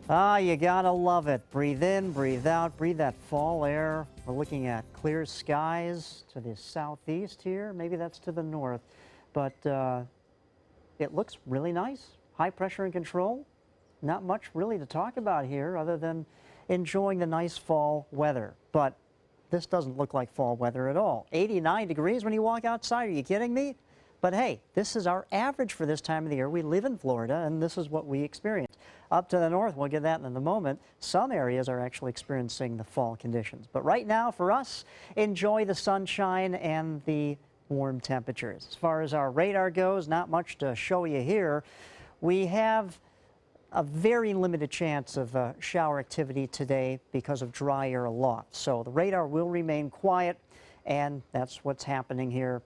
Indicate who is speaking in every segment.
Speaker 1: Ah, you gotta love it. Breathe in, breathe out, breathe that fall air. We're looking at clear skies to the southeast here. Maybe that's to the north, but it looks really nice. High pressure and control. Not much really to talk about here other than enjoying the nice fall weather. But this doesn't look like fall weather at all. 89 degrees when you walk outside. Are you kidding me? But hey, this is our average for this time of the year. We live in Florida, and this is what we experience. Up to the north, we'll get that in a moment. Some areas are actually experiencing the fall conditions. But right now, for us, enjoy the sunshine and the warm temperatures. As far as our radar goes, not much to show you here. We have a very limited chance of shower activity today because of dry air aloft. So the radar will remain quiet, and that's what's happening here.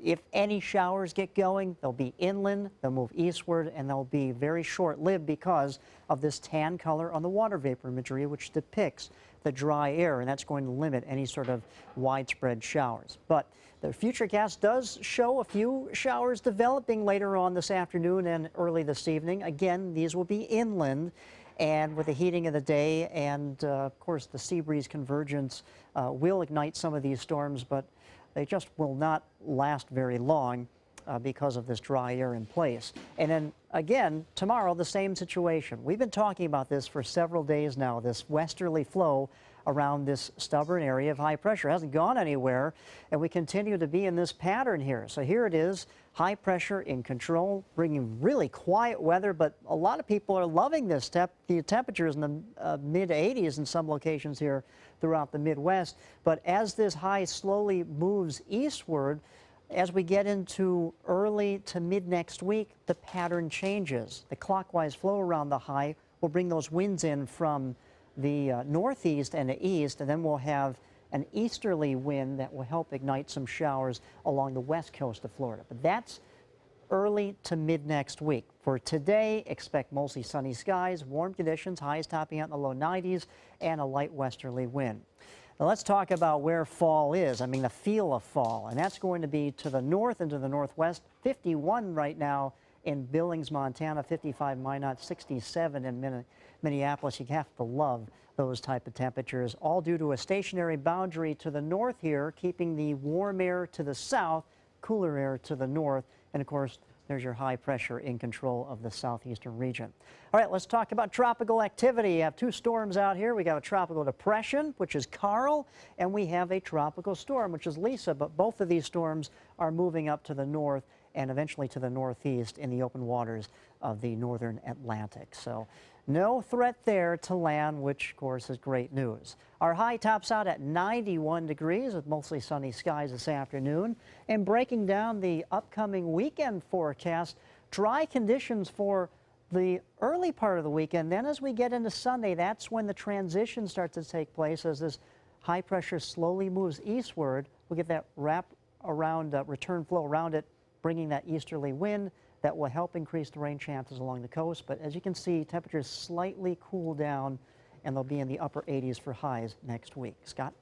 Speaker 1: If any showers get going, they'll be inland, they'll move eastward, and they'll be very short-lived because of this tan color on the water vapor imagery, which depicts the dry air, and that's going to limit any sort of widespread showers. But the futurecast does show a few showers developing later on this afternoon and early this evening. Again, these will be inland, and with the heating of the day and, of course, the sea breeze convergence will ignite some of these storms, but they just will not last very long because of this dry air in place. And then again, tomorrow, the same situation. We've been talking about this for several days now, this westerly flow around this stubborn area of high pressure. It hasn't gone anywhere, and we continue to be in this pattern here. So here it is, high pressure in control, bringing really quiet weather, but a lot of people are loving this. The temperatures in the mid-80s in some locations here throughout the Midwest. But as this high slowly moves eastward, as we get into early to mid next week, the pattern changes. The clockwise flow around the high will bring those winds in from the northeast and the east, and then we'll have an easterly wind that will help ignite some showers along the west coast of Florida. But that's early to mid next week. For today, expect mostly sunny skies, warm conditions, highs topping out in the low 90s, and a light westerly wind. Now let's talk about where fall is. I mean, the feel of fall, and that's going to be to the north and to the northwest. 51 right now in Billings, Montana, 55 Minot, 67 in Minneapolis. You have to love those type of temperatures, all due to a stationary boundary to the north here, keeping the warm air to the south, cooler air to the north, and of course, there's your high pressure in control of the southeastern region. All right, let's talk about tropical activity. You have two storms out here. We got a tropical depression, which is Carl, and we have a tropical storm, which is Lisa. But both of these storms are moving up to the north and eventually to the northeast in the open waters of the northern Atlantic. So no threat there to land, which of course is great news. Our high tops out at 91 degrees with mostly sunny skies this afternoon. And breaking down the upcoming weekend forecast, dry conditions for the early part of the weekend. Then as we get into Sunday, that's when the transition starts to take place as this high pressure slowly moves eastward. We'll get that wrap around, return flow around it, bringing that easterly wind that will help increase the rain chances along the coast. But as you can see, temperatures slightly cool down, and they'll be in the upper 80s for highs next week. Scott?